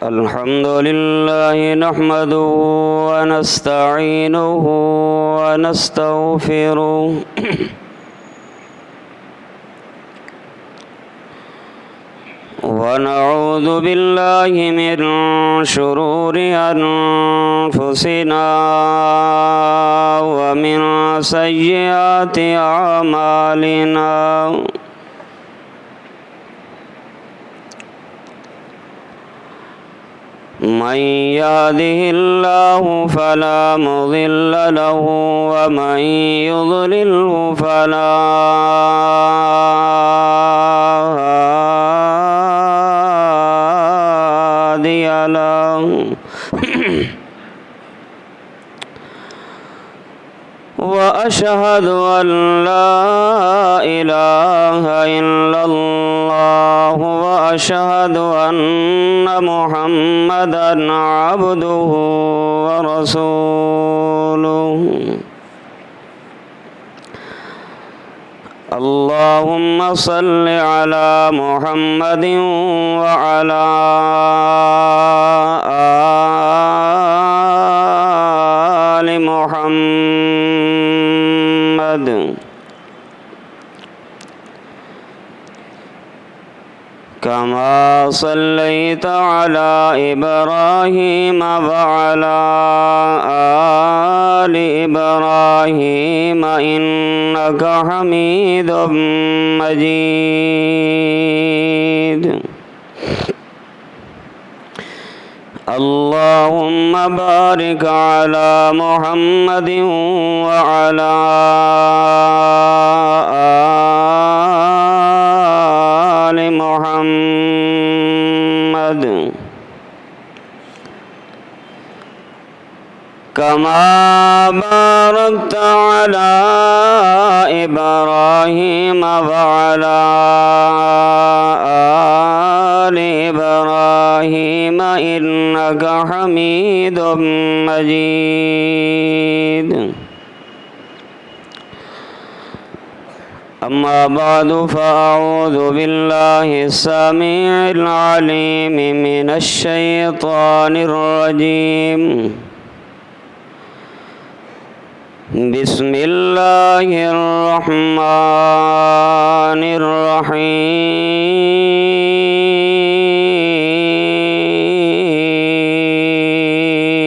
الحمد لله نحمده ونستعينه ونستغفره ونعوذ بالله من شرور أنفسنا ومن سيئات أعمالنا من يهده الله فلا مضل له ومن يضلله فلا هادي له وأشهد أن لا إله إلا الله وأشهد أن محمدًا عبده ورسوله اللهم صل على محمد وعلى آل محمد كما صليت على إبراهيم وعلى آل إبراهيم إنك حميد مجيد اللهم بارك على محمد وعلى آل محمد كما باركت على إبراهيم وعلى آل إبراهيم إنك حميد مجيد أما بعد فأعوذ بالله السميع العليم من الشيطان الرجيم بسم الله الرحمن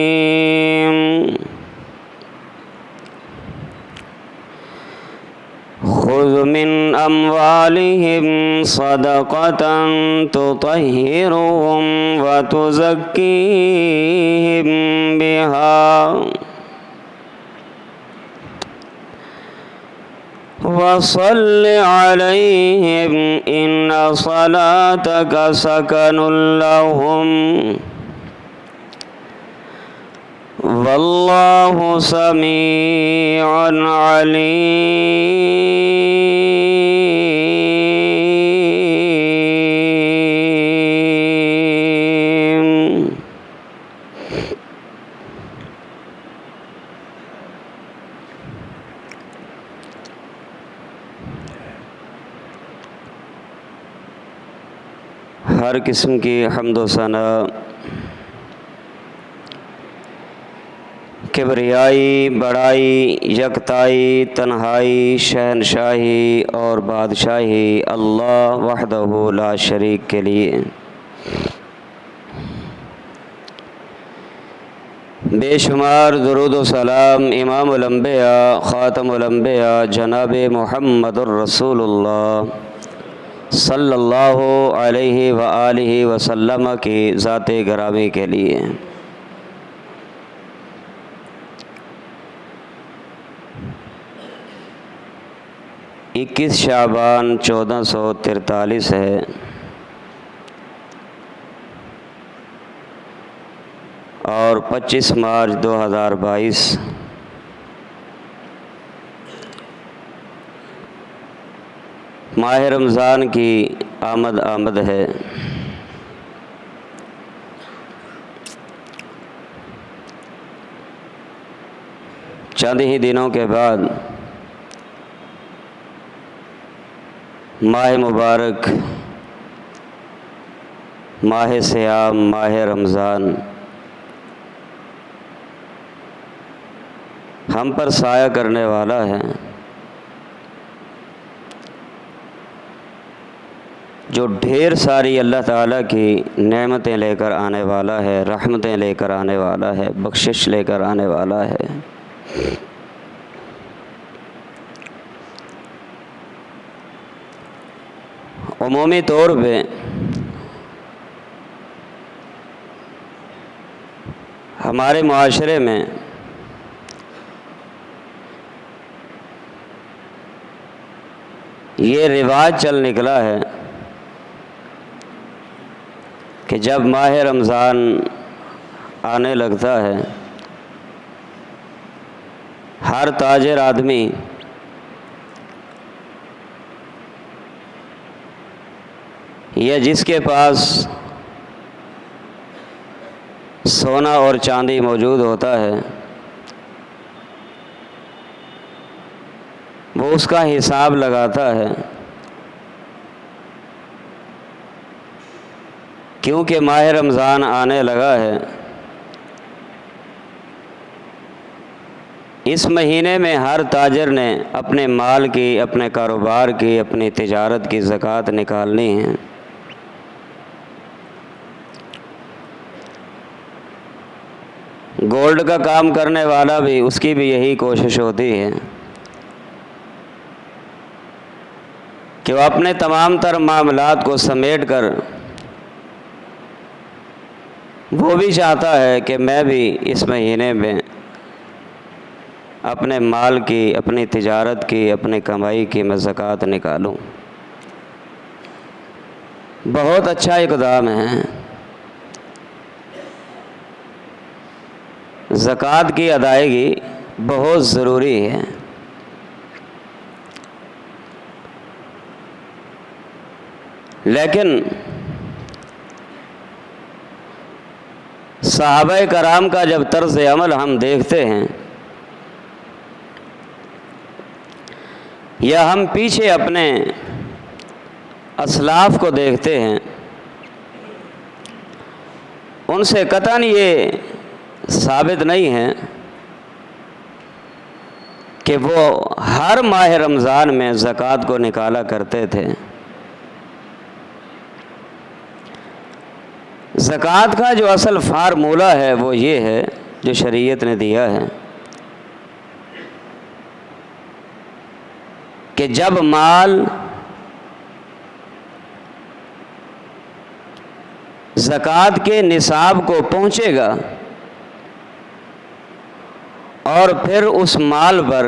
الرحيم خذ من أموالهم صدقة تطهرهم وتزكيهم بها وصل عليهم إن صلاتك سكن لهم والله سميع عليم ہر قسم کی حمد و ثنا کبریائی بڑائی یکتائی تنہائی شہنشاہی اور بادشاہی اللہ وحدہ لا شریک کے لیے بے شمار درود و سلام امام الانبیاء خاتم الانبیاء جناب محمد الرسول اللہ صلی اللہ علیہ وآلہ وسلم کی ذات گرامی کے لیے 21 شعبان 1443 ہے اور 25 مارچ 2022 ماہ رمضان کی آمد ہے۔ چند ہی دنوں کے بعد ماہ مبارک ماہ صیام، ماہ رمضان ہم پر سایہ کرنے والا ہے، جو ڈھیر ساری اللہ تعالیٰ کی نعمتیں لے کر آنے والا ہے، رحمتیں لے کر آنے والا ہے، بخشش لے کر آنے والا ہے۔ عمومی طور پہ ہمارے معاشرے میں یہ رواج چل نکلا ہے کہ جب ماہ رمضان آنے لگتا ہے، ہر تاجر آدمی یا جس کے پاس سونا اور چاندی موجود ہوتا ہے، وہ اس کا حساب لگاتا ہے، کیونکہ ماہ رمضان آنے لگا ہے۔ اس مہینے میں ہر تاجر نے اپنے مال کی، اپنے کاروبار کی، اپنی تجارت کی زکوٰۃ نکالنی ہے۔ گولڈ کا کام کرنے والا بھی، اس کی بھی یہی کوشش ہوتی ہے کہ وہ اپنے تمام تر معاملات کو سمیٹ کر وہ بھی چاہتا ہے کہ میں بھی اس مہینے میں اپنے مال کی، اپنی تجارت کی، اپنی کمائی کی میں زکوٰۃ نکالوں۔ بہت اچھا اقدام ہے۔ زکوٰۃ کی ادائیگی بہت ضروری ہے۔ لیکن صحابہ کرام کا جب طرز عمل ہم دیکھتے ہیں یا ہم پیچھے اپنے اسلاف کو دیکھتے ہیں، ان سے قطعاً یہ ثابت نہیں ہے کہ وہ ہر ماہ رمضان میں زکوٰۃ کو نکالا کرتے تھے۔ زکوٰۃ کا جو اصل فارمولہ ہے وہ یہ ہے جو شریعت نے دیا ہے کہ جب مال زکوٰۃ کے نصاب کو پہنچے گا اور پھر اس مال پر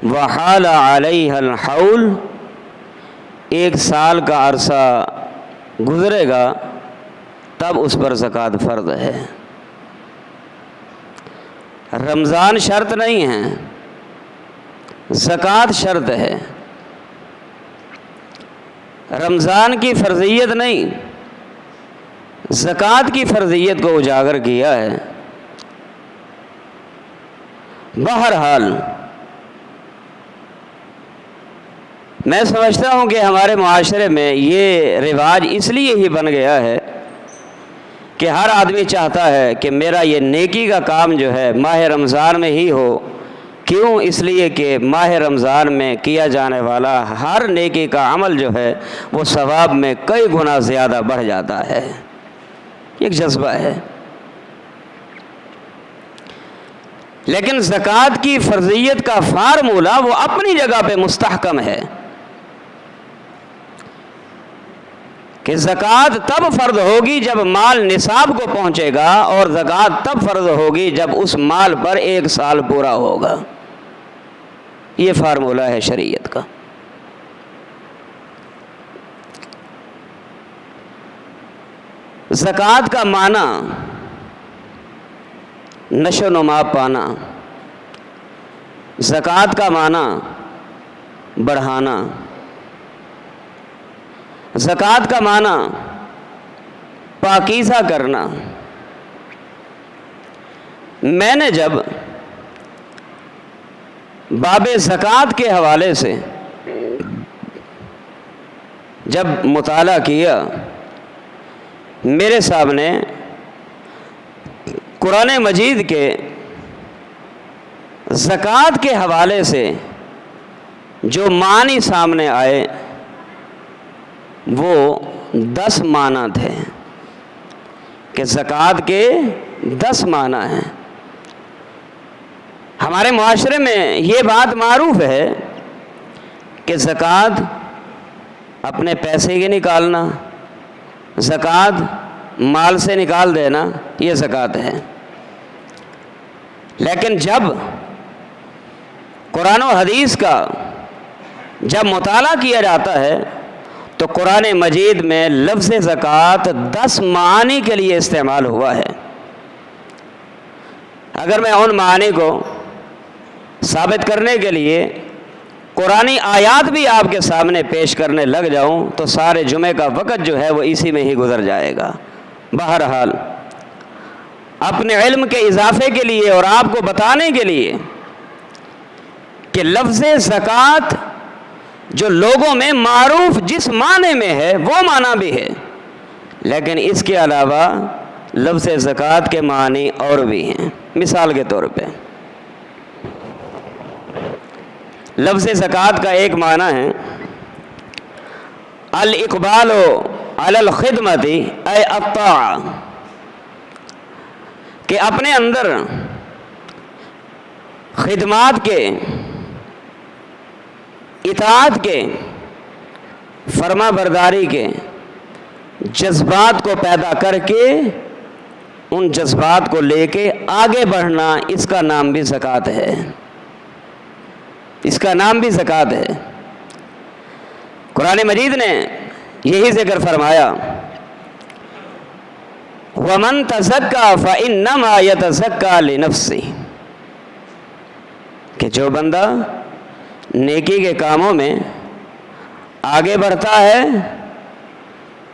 وحال علیہ الحول، 1 سال کا عرصہ گزرے گا، تب اس پر زکوٰۃ فرض ہے۔ رمضان شرط نہیں ہے، زکوٰۃ شرط ہے۔ رمضان کی فرضیت نہیں، زکوٰۃ کی فرضیت کو اجاگر کیا ہے۔ بہرحال میں سمجھتا ہوں کہ ہمارے معاشرے میں یہ رواج اس لیے ہی بن گیا ہے کہ ہر آدمی چاہتا ہے کہ میرا یہ نیکی کا کام جو ہے ماہ رمضان میں ہی ہو۔ کیوں؟ اس لیے کہ ماہ رمضان میں کیا جانے والا ہر نیکی کا عمل جو ہے وہ ثواب میں کئی گنا زیادہ بڑھ جاتا ہے۔ ایک جذبہ ہے۔ لیکن زکوٰۃ کی فرضیت کا فارمولہ وہ اپنی جگہ پہ مستحکم ہے کہ زکوٰۃ تب فرض ہوگی جب مال نصاب کو پہنچے گا، اور زکوٰۃ تب فرض ہوگی جب اس مال پر 1 سال پورا ہوگا۔ یہ فارمولہ ہے شریعت کا۔ زکوٰۃ کا معنی نشو و نما پانا، زکوٰۃ کا معنی بڑھانا، زکوٰۃ کا معنی پاکیزہ کرنا۔ میں نے جب باب زکوٰۃ کے حوالے سے جب مطالعہ کیا میرے سامنے قرآن مجید کے زکوٰۃ کے حوالے سے جو معنی سامنے آئے وہ 10 معنی تھے کہ زکوٰۃ کے 10 معنی ہیں۔ ہمارے معاشرے میں یہ بات معروف ہے کہ زکوٰۃ اپنے پیسے کی نکالنا، زکوٰۃ مال سے نکال دینا، یہ زکوٰۃ ہے۔ لیکن جب قرآن و حدیث کا جب مطالعہ کیا جاتا ہے تو قرآن مجید میں لفظ زکوٰۃ 10 معانی کے لیے استعمال ہوا ہے۔ اگر میں ان معانی کو ثابت کرنے کے لیے قرآنی آیات بھی آپ کے سامنے پیش کرنے لگ جاؤں تو سارے جمعے کا وقت جو ہے وہ اسی میں ہی گزر جائے گا۔ بہرحال اپنے علم کے اضافے کے لیے اور آپ کو بتانے کے لیے کہ لفظ زکوٰۃ جو لوگوں میں معروف جس معنی میں ہے وہ معنی بھی ہے، لیکن اس کے علاوہ لفظ زکوٰۃ کے معنی اور بھی ہیں۔ مثال کے طور پہ لفظ زکوٰۃ کا ایک معنی ہے الاقبال علی الخدمت ای الطاعہ، کہ اپنے اندر خدمات کے، اطاعت کے، فرما برداری کے جذبات کو پیدا کر کے ان جذبات کو لے کے آگے بڑھنا، اس کا نام بھی زکوٰۃ ہے، اس کا نام بھی زکوٰۃ ہے۔ قرآن مجید نے یہی ذکر فرمایا وَمَن تَزَكَّىٰ فَإِنَّمَا يَتَزَكَّىٰ لِنَفْسِهِ، کہ جو بندہ نیکی کے کاموں میں آگے بڑھتا ہے،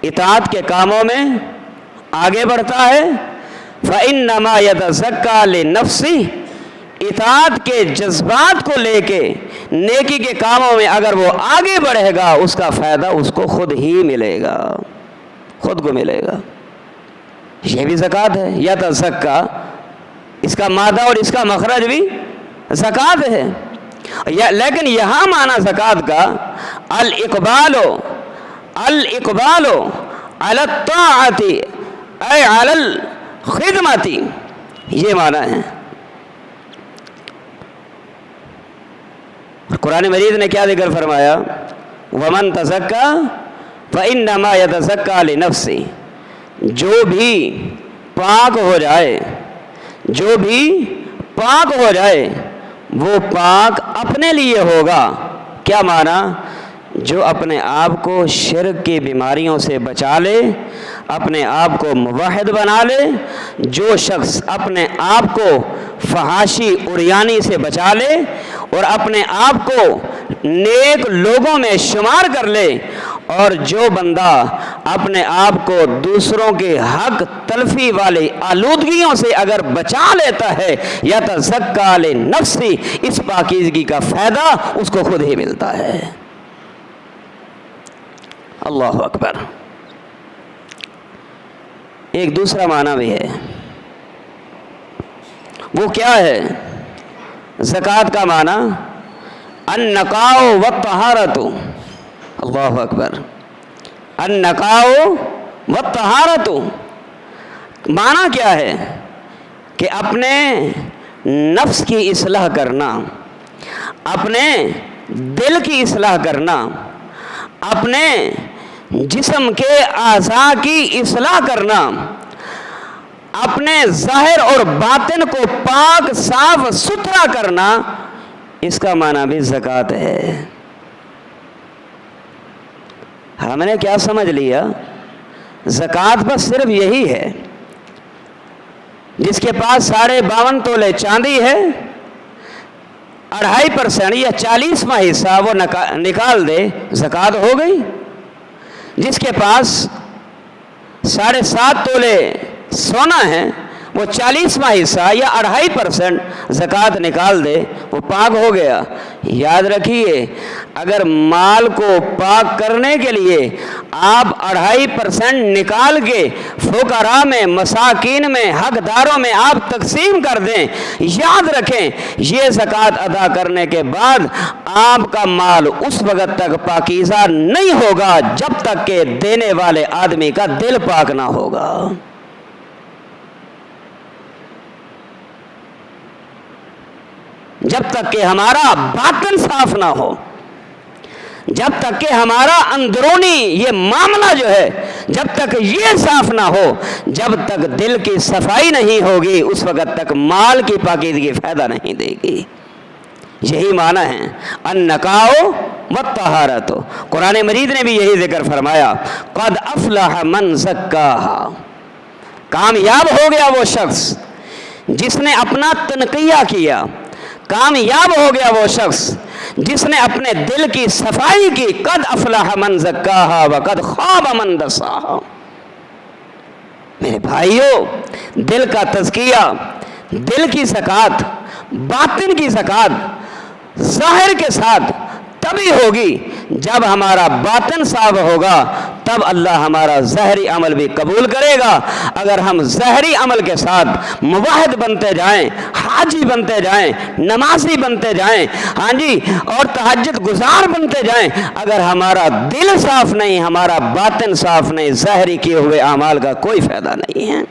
اطاعت کے کاموں میں آگے بڑھتا ہے، فَإِنَّمَا يَتَزَكَّىٰ لِنَفْسِهِ، اطاعت کے جذبات کو لے کے نیکی کے کاموں میں اگر وہ آگے بڑھے گا اس کا فائدہ اس کو خود ہی ملے گا، خود کو ملے گا۔ یہ بھی زکوٰۃ ہے، یتزکیٰ، اس کا مادہ اور اس کا مخرج بھی زکوٰۃ ہے۔ لیکن یہاں معنی زکوٰۃ کا الاقبال علی الطاعۃ ای علی الخدمۃ، یہ معنی ہے۔ قرآن مجید نے کیا ذکر فرمایا وَمَن تَزَكَّىٰ فَإِنَّمَا يَتَزَكَّىٰ لِنَفْسِهِ، جو بھی پاک ہو جائے، جو بھی پاک ہو جائے وہ پاک اپنے لیے ہوگا۔ کیا معنی؟ جو اپنے آپ کو شرک کی بیماریوں سے بچا لے، اپنے آپ کو موحد بنا لے، جو شخص اپنے آپ کو فحاشی عریانی سے بچا لے اور اپنے آپ کو نیک لوگوں میں شمار کر لے، اور جو بندہ اپنے آپ کو دوسروں کے حق تلفی والی آلودگیوں سے اگر بچا لیتا ہے یتزکیٰ لنفسہ، اس پاکیزگی کا فائدہ اس کو خود ہی ملتا ہے۔ اللہ اکبر۔ ایک دوسرا معنی بھی ہے، وہ کیا ہے؟ زکوٰۃ کا معنی النقاء والطہارۃ۔ اللہ اکبر۔ النقاء والطہارۃ معنی کیا ہے؟ کہ اپنے نفس کی اصلاح کرنا، اپنے دل کی اصلاح کرنا، اپنے جسم کے اعضاء کی اصلاح کرنا، اپنے ظاہر اور باطن کو پاک صاف ستھرا کرنا، اس کا معنی بھی زکوٰۃ ہے۔ ہم نے کیا سمجھ لیا؟ زکوٰۃ بس صرف یہی ہے، جس کے پاس 52.5 تولے چاندی ہے 2.5% یا 40واں حصہ وہ نکال دے، زکوٰۃ ہو گئی۔ جس کے پاس 7.5 تولے سونا ہے وہ 40واں حصہ یا 2.5% زکوٰۃ نکال دے، وہ پاک ہو گیا۔ یاد رکھیے، اگر مال کو پاک کرنے کے لیے آپ 2.5% نکال کے فقراء میں، مساکین میں، حقداروں میں آپ تقسیم کر دیں، یاد رکھیں یہ زکوٰۃ ادا کرنے کے بعد آپ کا مال اس وقت تک پاکیزہ نہیں ہوگا جب تک کہ دینے والے آدمی کا دل پاک نہ ہوگا۔ جب تک کہ ہمارا باطن صاف نہ ہو، جب تک کہ ہمارا اندرونی یہ معاملہ جو ہے جب تک یہ صاف نہ ہو، جب تک دل کی صفائی نہیں ہوگی، اس وقت تک مال کی پاکیزگی فائدہ نہیں دے گی۔ یہی معنی ہے النقاء والطہارۃ۔ قرآن مجید نے بھی یہی ذکر فرمایا، قد افلح من زکاہا، کامیاب ہو گیا وہ شخص جس نے اپنا تنقیہ کیا، کامیاب ہو گیا وہ شخص جس نے اپنے دل کی صفائی کی۔ قد افلح من زکاہا وقد خاب من دساہا۔ میرے بھائیو، دل کا تزکیہ، دل کی زکوٰۃ، باطن کی زکوٰۃ ظاہر کے ساتھ تبھی ہوگی جب ہمارا باطن صاف ہوگا، تب اللہ ہمارا ظاہری عمل بھی قبول کرے گا۔ اگر ہم ظاہری عمل کے ساتھ موحد بنتے جائیں، حاجی بنتے جائیں، نمازی بنتے جائیں، ہاں جی، اور تہجد گزار بنتے جائیں، اگر ہمارا دل صاف نہیں، ہمارا باطن صاف نہیں، ظاہری کیے ہوئے اعمال کا کوئی فائدہ نہیں ہے۔